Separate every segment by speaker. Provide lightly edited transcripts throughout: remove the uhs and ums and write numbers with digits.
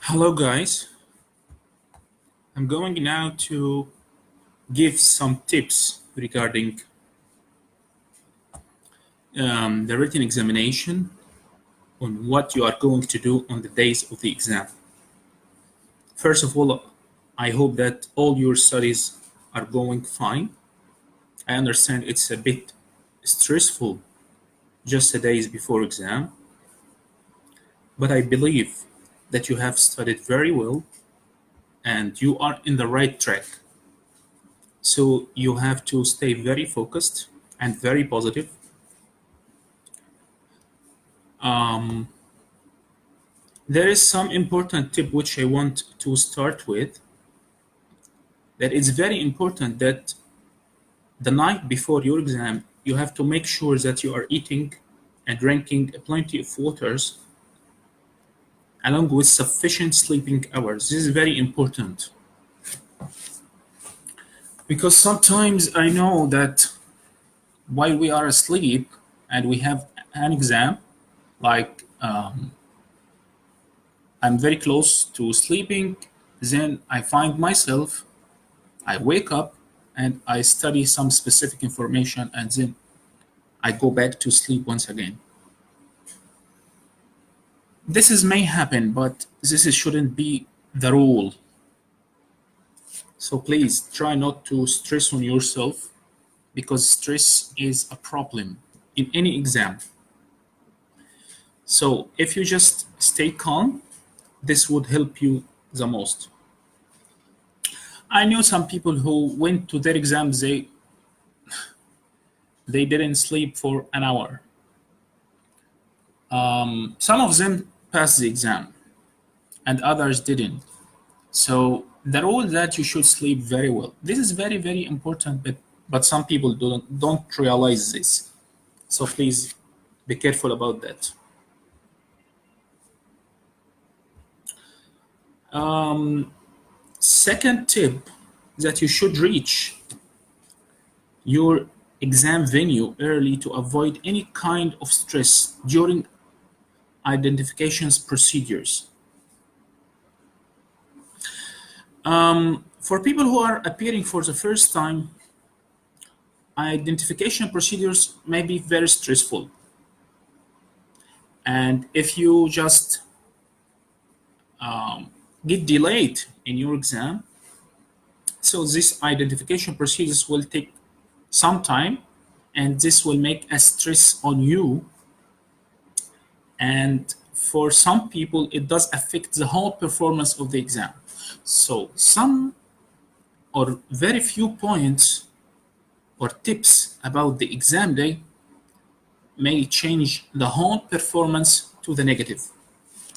Speaker 1: Hello guys, I'm going now to give some tips regarding the written examination on what you are going to do on the days of the exam. First of all, I hope that all your studies are going fine. I understand it's a bit stressful just the days before exam, but I believe that you have studied very well and you are in the right track. So you have to stay very focused and very positive. Um, there is some important tip which I want to start with, that it's very important that the night before your exam you have to make sure that you are eating and drinking plenty of waters along with sufficient sleeping hours. This is very important because sometimes I know that while we are asleep and we have an exam, like I'm very close to sleeping, then I find myself, I wake up and I study some specific information and then I go back to sleep once again. May happen, but shouldn't be the rule. So please try not to stress on yourself because stress is a problem in any exam. So if you just stay calm, this would help you the most. I know some people who went to their exams, they didn't sleep for an hour. Some of them passed the exam and others didn't. So the rule that you should sleep very well. This is very, very important, but some people don't realize this. So please be careful about that. Second tip, that you should reach your exam venue early to avoid any kind of stress during identifications procedures. For people who are appearing for the first time, identification procedures may be very stressful. And if you just get delayed in your exam, so this identification procedures will take some time and this will make a stress on you. And for some people, it does affect the whole performance of the exam. So some or very few points or tips about the exam day may change the whole performance to the negative.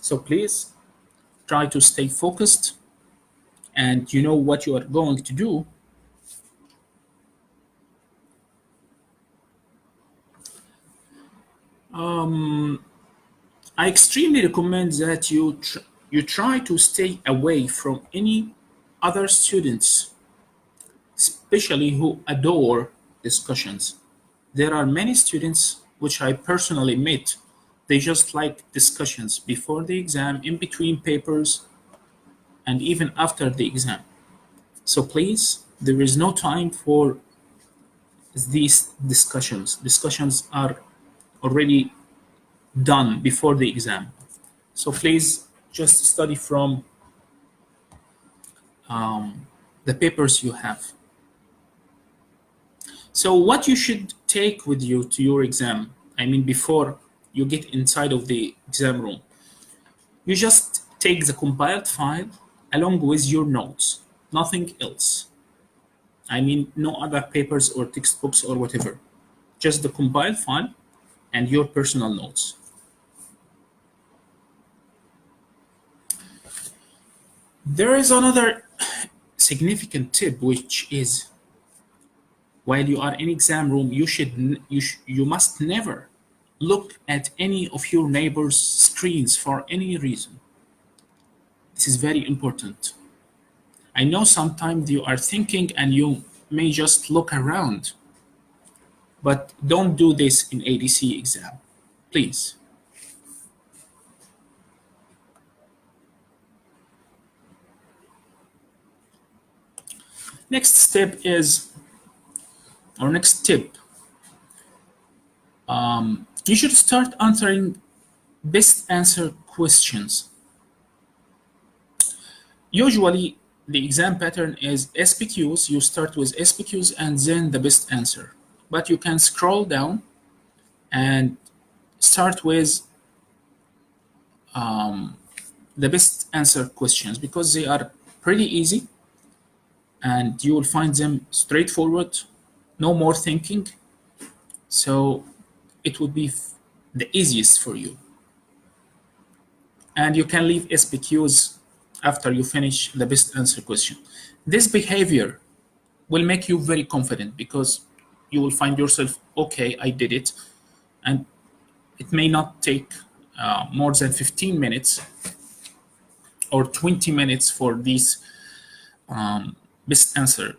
Speaker 1: So please try to stay focused and you know what you are going to do. I extremely recommend that you try to stay away from any other students, especially who adore discussions. There are many students which I personally met, they just like discussions before the exam, in between papers, and even after the exam. So please, there is no time for these discussions. Discussions are already done before the exam. So please just study from the papers you have. So what you should take with you to your exam, I mean before you get inside of the exam room, you just take the compiled file along with your notes, nothing else. I mean no other papers or textbooks or whatever, just the compiled file and your personal notes. There is another significant tip, which is while you are in exam room, you must never look at any of your neighbors' screens for any reason. This is very important. I know sometimes you are thinking and you may just look around, but don't do this in ADC exam, please. Next step is, or next tip, you should start answering best answer questions. Usually, the exam pattern is SPQs. You start with SPQs and then the best answer. But you can scroll down and start with the best answer questions because they are pretty easy and you will find them straightforward, no more thinking. So it would be the easiest for you. And you can leave SPQs after you finish the best answer question. This behavior will make you very confident because you will find yourself, okay, I did it. And it may not take more than 15 minutes or 20 minutes for these best answer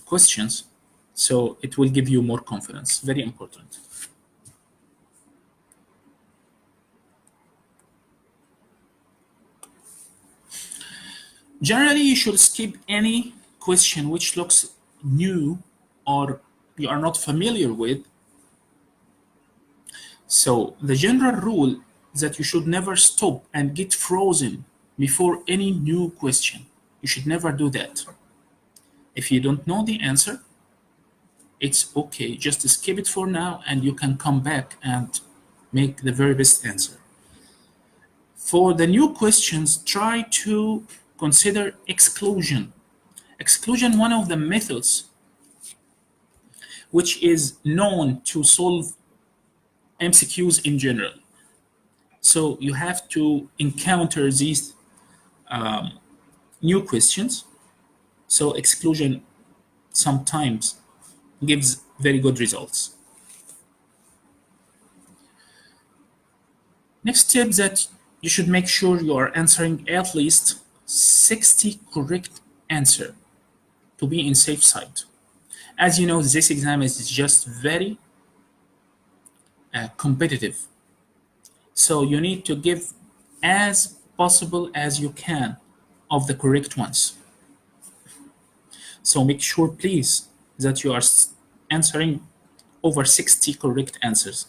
Speaker 1: questions. So it will give you more confidence. Very important. Generally, you should skip any question which looks new or you are not familiar with. So the general rule is that you should never stop and get frozen before any new question. You should never do that. If you don't know the answer, it's okay. Just skip it for now and you can come back and make the very best answer. For the new questions, try to consider exclusion. Exclusion, one of the methods which is known to solve MCQs in general. So you have to encounter these new questions. So exclusion sometimes gives very good results. Next tip that you should make sure you are answering at least 60 correct answer to be in safe side. As you know, this exam is just very competitive. So you need to give as possible as you can of the correct ones. So make sure, please, that you are answering over 60 correct answers.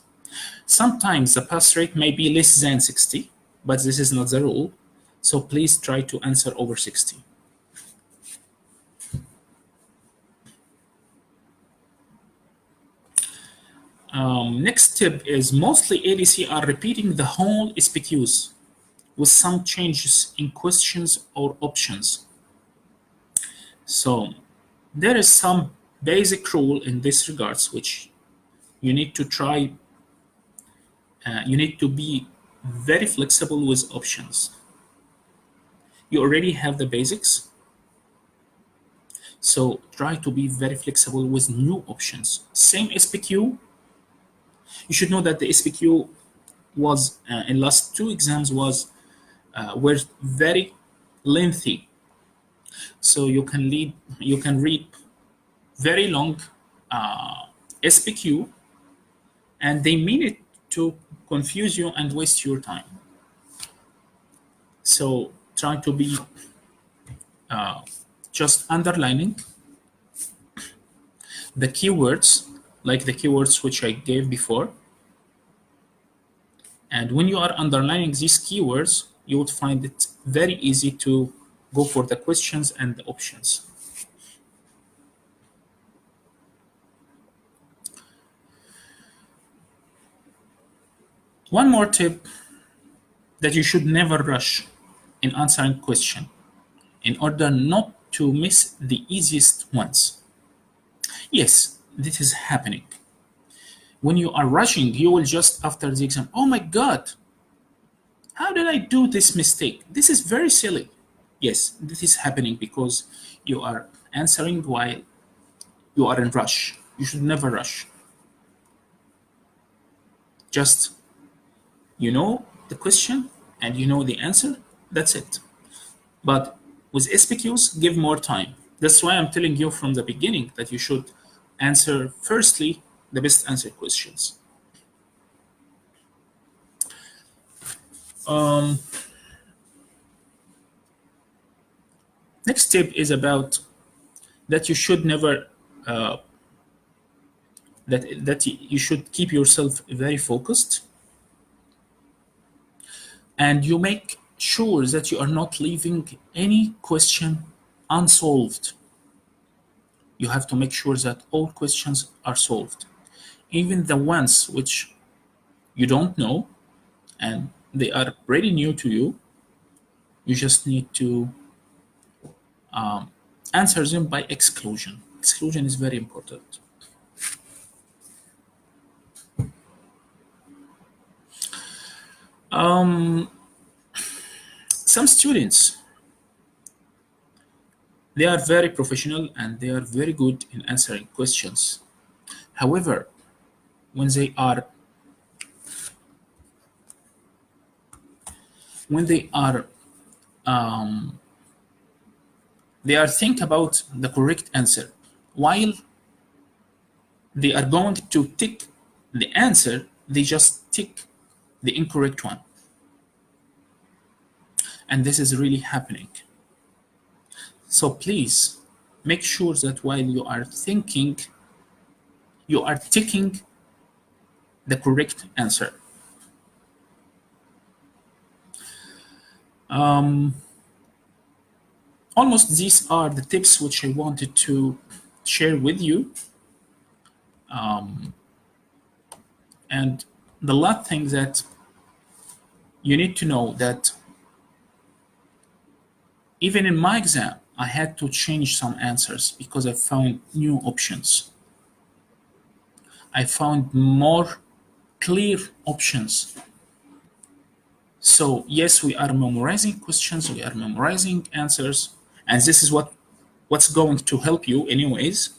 Speaker 1: Sometimes the pass rate may be less than 60, but this is not the rule. So please try to answer over 60. Next tip is mostly ADC are repeating the whole SPQs with some changes in questions or options. So there is some basic rule in this regards which you need to try. You need to be very flexible with options. You already have the basics, so try to be very flexible with new options. Same SPQ. You should know that the SPQ was in last two exams were very lengthy, so you can read very long SPQ, and they mean it to confuse you and waste your time. So try to be just underlining the keywords, like the keywords which I gave before. And when you are underlining these keywords, you would find it very easy to go for the questions and the options. One more tip, that you should never rush in answering question in order not to miss the easiest ones. Yes, this is happening. When you are rushing, you will just after the exam, oh my God, how did I do this mistake? This is very silly. Yes, this is happening because you are answering while you are in rush. You should never rush. Just you know the question and you know the answer, that's it. But with SPQs, give more time. That's why I'm telling you from the beginning that you should answer firstly the best answer questions. Next tip is about that you should never uh, that you should keep yourself very focused, and you make sure that you are not leaving any question unsolved. You have to make sure that all questions are solved, even the ones which you don't know and they are pretty new to you. You just need to answer them by exclusion. Exclusion is very important. Some students, they are very professional and they are very good in answering questions. However, when they are when they are think about the correct answer while they are going to tick the answer, they just tick the incorrect one, and this is really happening. So please make sure that while you are thinking, you are ticking the correct answer. Almost these are the tips which I wanted to share with you. And the last thing that you need to know that even in my exam, I had to change some answers because I found new options. I found more clear options. So yes, we are memorizing questions, we are memorizing answers, and this is what's going to help you anyways.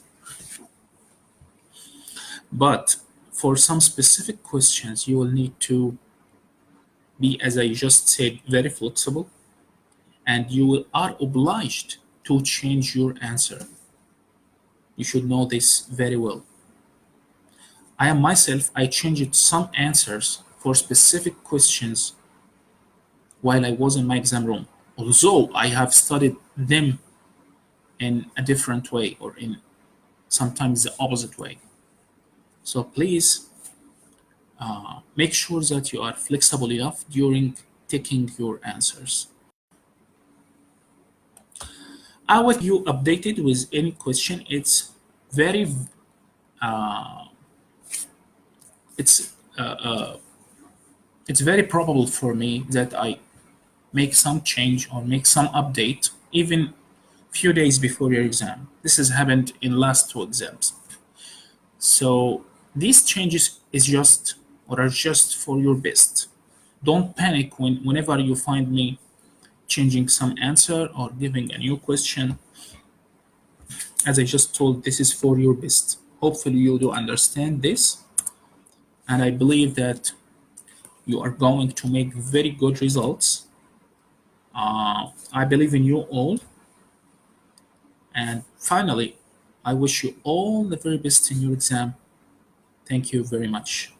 Speaker 1: But for some specific questions, you will need to be, as I just said, very flexible, and are obliged to change your answer. You should know this very well. I am myself, I changed some answers for specific questions while I was in my exam room, although I have studied them in a different way or in sometimes the opposite way. So please make sure that you are flexible enough during taking your answers. I will keep you updated with any question. Very uh, it's uh, uh, it's very probable for me that I make some change or make some update even few days before your exam. This has happened in last two exams. So these changes are just for your best. Don't panic whenever you find me changing some answer or giving a new question. As I just told, this is for your best. Hopefully you do understand this, and I believe that you are going to make very good results. I believe in you all, and finally, I wish you all the very best in your exam. Thank you very much.